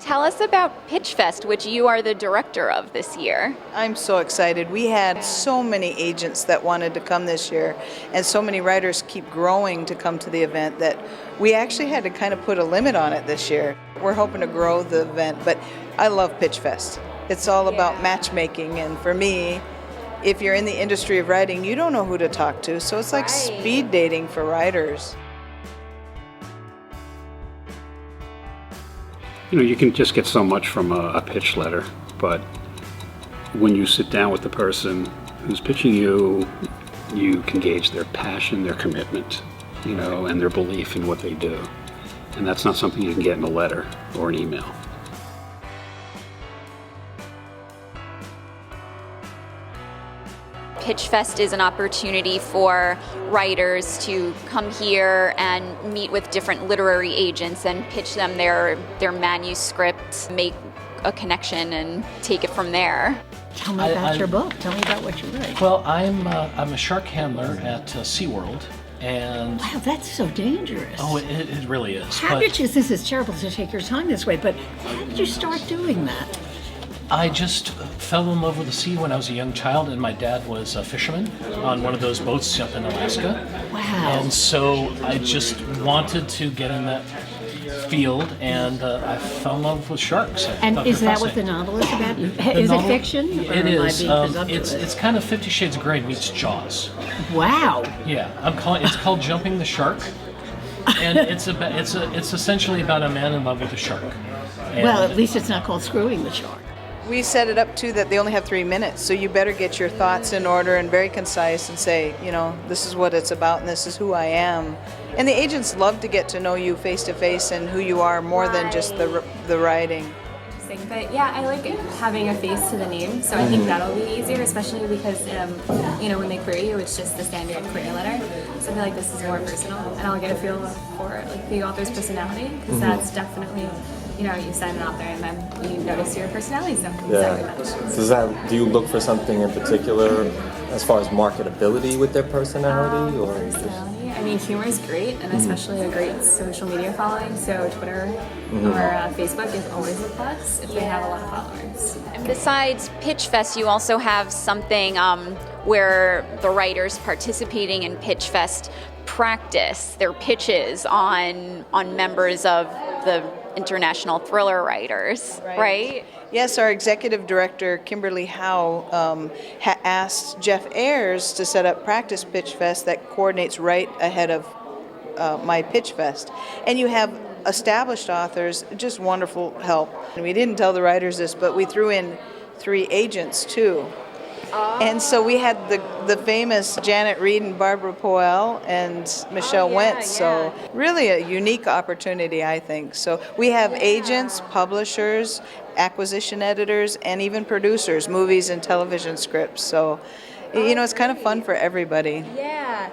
Tell us about Pitchfest, which you are the director of this year. I'm so excited. We had so many agents that wanted to come this year, and so many writers keep growing to come to the event that we actually had to kind of put a limit on it this year. We're hoping to grow the event, but I love Pitchfest. It's all about matchmaking, and for me, if you're in the industry of writing, you don't know who to talk to, so it's like speed dating for writers. You can just get so much from a pitch letter, but when you sit down with the person who's pitching you, you can gauge their passion, their commitment, and their belief in what they do. And that's not something you can get in a letter or an email. Pitchfest is an opportunity for writers to come here and meet with different literary agents and pitch them their manuscript, make a connection, and take it from there. Tell me about your book. Tell me about what you write. Well, I'm a shark handler at SeaWorld. And wow, that's so dangerous. Oh, it really is. How did you, this is terrible to take your time this way, but how did you start doing that? I just fell in love with the sea when I was a young child, and my dad was a fisherman on one of those boats up in Alaska. Wow. And so I just wanted to get in that field, and I fell in love with sharks. And is that what the novel is about? Is it fiction? It is. It's kind of 50 Shades of Grey meets Jaws. Wow. Yeah, it's called Jumping the Shark, and it's essentially about a man in love with a shark. Well, at least it's not called Screwing the Shark. We set it up too that they only have 3 minutes, so you better get your thoughts in order and very concise and say, this is what it's about and this is who I am. And the agents love to get to know you face to face and who you are more than just the writing. But yeah, I like having a face to the name, so I think that'll be easier, especially because when they query you, it's just the standard query letter. So I feel like this is more personal, and I'll get a feel for the author's personality, because that's definitely, you sign an author and then you notice your personality zone. Yeah. Do you look for something in particular as far as marketability with their personality, or? Personality. I mean, humor is great, and especially a great social media following. So Twitter or Facebook is always a plus if they have a lot of followers. And besides Pitchfest, you also have something where the writers participating in Pitchfest practice their pitches on members of the international thriller writers, right? Yes, our executive director, Kimberly Howe, asked Jeff Ayers to set up Practice Pitchfest that coordinates right ahead of my Pitchfest. And you have established authors, just wonderful help. And we didn't tell the writers this, but we threw in 3 agents too. And so we had the famous Janet Reed and Barbara Poel and Michelle Wentz. So really a unique opportunity, I think. So we have agents, publishers, acquisition editors, and even producers, movies and television scripts. So, it's kind of fun for everybody. Yeah.